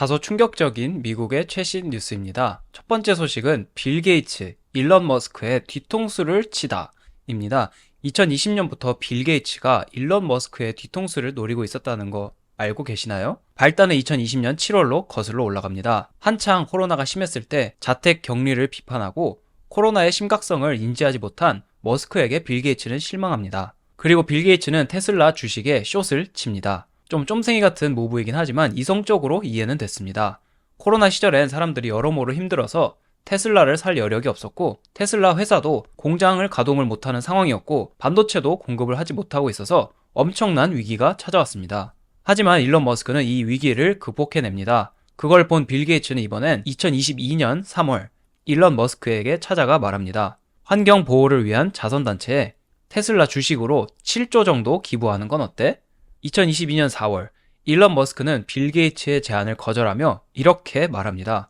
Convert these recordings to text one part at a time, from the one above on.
다소 충격적인 미국의 최신 뉴스입니다. 첫 번째 소식은 빌 게이츠, 일론 머스크의 뒤통수를 치다입니다. 2020년부터 빌 게이츠가 일론 머스크의 뒤통수를 노리고 있었다는 거 알고 계시나요? 발단은 2020년 7월로 거슬러 올라갑니다. 한창 코로나가 심했을 때 자택 격리를 비판하고 코로나의 심각성을 인지하지 못한 머스크에게 빌 게이츠는 실망합니다. 그리고 빌 게이츠는 테슬라 주식에 숏을 칩니다. 좀 쫌생이 같은 무브이긴 하지만 이성적으로 이해는 됐습니다. 코로나 시절엔 사람들이 여러모로 힘들어서 테슬라를 살 여력이 없었고 테슬라 회사도 공장을 가동을 못하는 상황이었고 반도체도 공급을 하지 못하고 있어서 엄청난 위기가 찾아왔습니다. 하지만 일론 머스크는 이 위기를 극복해냅니다. 그걸 본 빌 게이츠는 이번엔 2022년 3월 일론 머스크에게 찾아가 말합니다. 환경 보호를 위한 자선단체에 테슬라 주식으로 7조 정도 기부하는 건 어때? 2022년 4월 일론 머스크는 빌 게이츠의 제안을 거절하며 이렇게 말합니다.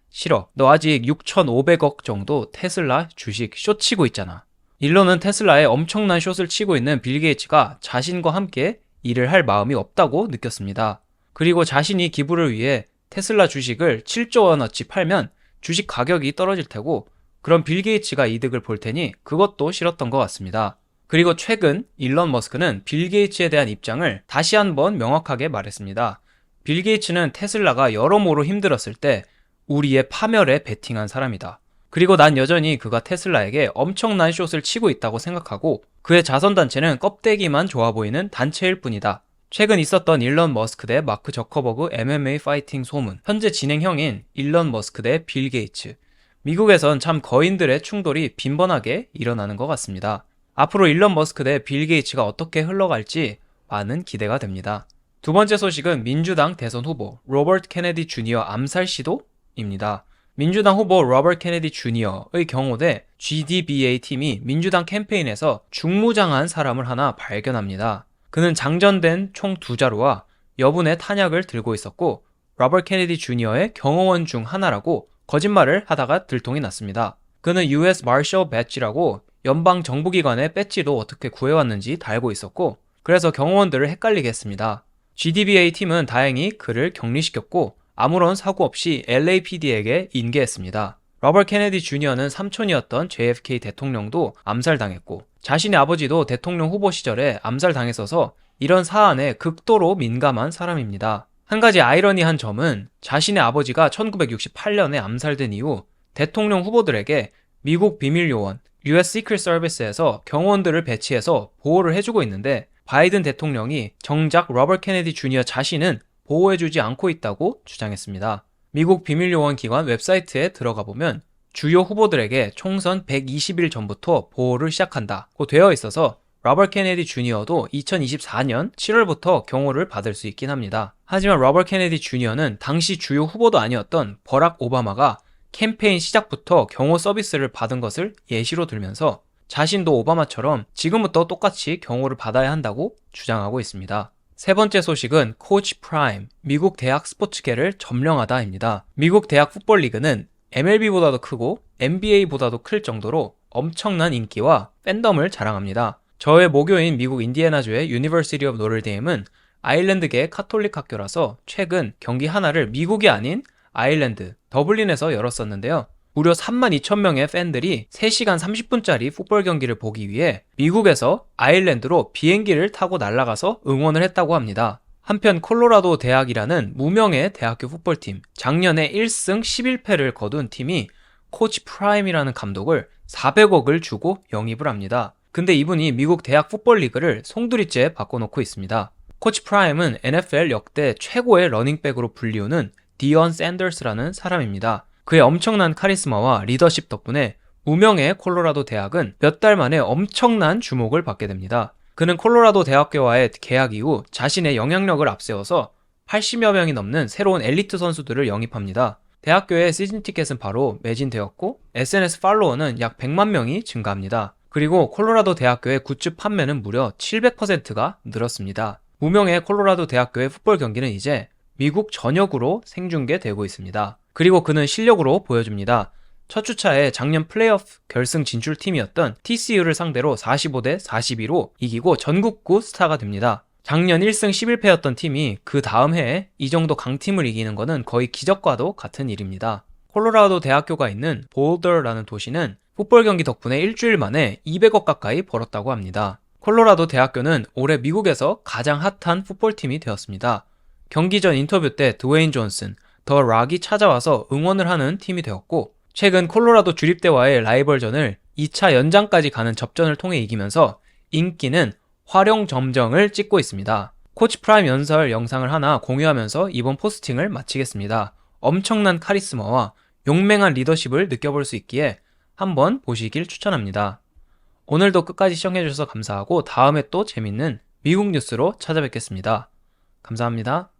싫어. 너 아직 6,500억 정도 테슬라 주식 숏 치고 있잖아. 일론은 테슬라에 엄청난 숏을 치고 있는 빌 게이츠가 자신과 함께 일을 할 마음이 없다고 느꼈습니다. 그리고 자신이 기부를 위해 테슬라 주식을 7조 원어치 팔면 주식 가격이 떨어질 테고 그럼 빌 게이츠가 이득을 볼 테니 그것도 싫었던 것 같습니다. 그리고 최근 일론 머스크는 빌 게이츠에 대한 입장을 다시 한번 명확하게 말했습니다. 빌 게이츠는 테슬라가 여러모로 힘들었을 때 우리의 파멸에 베팅한 사람이다. 그리고 난 여전히 그가 테슬라에게 엄청난 숏을 치고 있다고 생각하고 그의 자선단체는 껍데기만 좋아 보이는 단체일 뿐이다. 최근 있었던 일론 머스크 대 마크 저커버그 MMA 파이팅 소문, 현재 진행형인 일론 머스크 대 빌 게이츠. 미국에선 참 거인들의 충돌이 빈번하게 일어나는 것 같습니다. 앞으로 일론 머스크 대 빌 게이츠가 어떻게 흘러갈지 많은 기대가 됩니다. 두 번째 소식은 민주당 대선 후보 로버트 케네디 주니어 암살 시도입니다. 민주당 후보 로버트 케네디 주니어의 경호대 GDBA 팀이 민주당 캠페인에서 중무장한 사람을 하나 발견합니다. 그는 장전된 총 2자루와 여분의 탄약을 들고 있었고 로버트 케네디 주니어의 경호원 중 하나라고 거짓말을 하다가 들통이 났습니다. 그는 US Marshal Badge라고 연방 정부기관의 배지도 어떻게 구해왔는지 달고 있었고 그래서 경호원들을 헷갈리게 했습니다. GDBA 팀은 다행히 그를 격리시켰고 아무런 사고 없이 LAPD에게 인계했습니다. 로버트 케네디 주니어는 삼촌이었던 JFK 대통령도 암살당했고 자신의 아버지도 대통령 후보 시절에 암살당했어서 이런 사안에 극도로 민감한 사람입니다. 한 가지 아이러니한 점은 자신의 아버지가 1968년에 암살된 이후 대통령 후보들에게 미국 비밀요원 US Secret Service에서 경호원들을 배치해서 보호를 해주고 있는데 바이든 대통령이 정작 로버트 케네디 주니어 자신은 보호해주지 않고 있다고 주장했습니다. 미국 비밀요원 기관 웹사이트에 들어가 보면 주요 후보들에게 총선 120일 전부터 보호를 시작한다고 되어 있어서 로버트 케네디 주니어도 2024년 7월부터 경호를 받을 수 있긴 합니다. 하지만 로버트 케네디 주니어는 당시 주요 후보도 아니었던 버락 오바마가 캠페인 시작부터 경호 서비스를 받은 것을 예시로 들면서 자신도 오바마처럼 지금부터 똑같이 경호를 받아야 한다고 주장하고 있습니다. 세 번째 소식은 코치 프라임, 미국 대학 스포츠계를 점령하다입니다. 미국 대학 풋볼 리그는 MLB보다도 크고 NBA보다도 클 정도로 엄청난 인기와 팬덤을 자랑합니다. 저의 모교인 미국 인디애나주의 유니버시티 오브 노틀데임은 아일랜드계 카톨릭 학교라서 최근 경기 하나를 미국이 아닌 아일랜드, 더블린에서 열었었는데요. 무려 32,000명의 팬들이 3시간 30분짜리 풋볼 경기를 보기 위해 미국에서 아일랜드로 비행기를 타고 날아가서 응원을 했다고 합니다. 한편 콜로라도 대학이라는 무명의 대학교 풋볼팀, 작년에 1승 11패를 거둔 팀이 코치 프라임이라는 감독을 400억을 주고 영입을 합니다. 근데 이분이 미국 대학 풋볼 리그를 송두리째 바꿔놓고 있습니다. 코치 프라임은 NFL 역대 최고의 러닝백으로 불리우는 디언 샌더스라는 사람입니다. 그의 엄청난 카리스마와 리더십 덕분에 무명의 콜로라도 대학은 몇 달 만에 엄청난 주목을 받게 됩니다. 그는 콜로라도 대학교와의 계약 이후 자신의 영향력을 앞세워서 80여 명이 넘는 새로운 엘리트 선수들을 영입합니다. 대학교의 시즌 티켓은 바로 매진되었고 SNS 팔로워는 약 100만 명이 증가합니다. 그리고 콜로라도 대학교의 굿즈 판매는 무려 700%가 늘었습니다. 무명의 콜로라도 대학교의 풋볼 경기는 이제 미국 전역으로 생중계되고 있습니다. 그리고 그는 실력으로 보여줍니다. 첫 주차에 작년 플레이오프 결승 진출팀이었던 TCU를 상대로 45대 42로 이기고 전국구 스타가 됩니다. 작년 1승 11패였던 팀이 그 다음 해에 이 정도 강팀을 이기는 것은 거의 기적과도 같은 일입니다. 콜로라도 대학교가 있는 볼더라는 도시는 풋볼 경기 덕분에 일주일 만에 200억 가까이 벌었다고 합니다. 콜로라도 대학교는 올해 미국에서 가장 핫한 풋볼팀이 되었습니다. 경기 전 인터뷰 때 드웨인 존슨, 더 락이 찾아와서 응원을 하는 팀이 되었고, 최근 콜로라도 주립대와의 라이벌전을 2차 연장까지 가는 접전을 통해 이기면서 인기는 화룡점정을 찍고 있습니다. 코치 프라임 연설 영상을 하나 공유하면서 이번 포스팅을 마치겠습니다. 엄청난 카리스마와 용맹한 리더십을 느껴볼 수 있기에 한번 보시길 추천합니다. 오늘도 끝까지 시청해주셔서 감사하고 다음에 또 재밌는 미국 뉴스로 찾아뵙겠습니다. 감사합니다.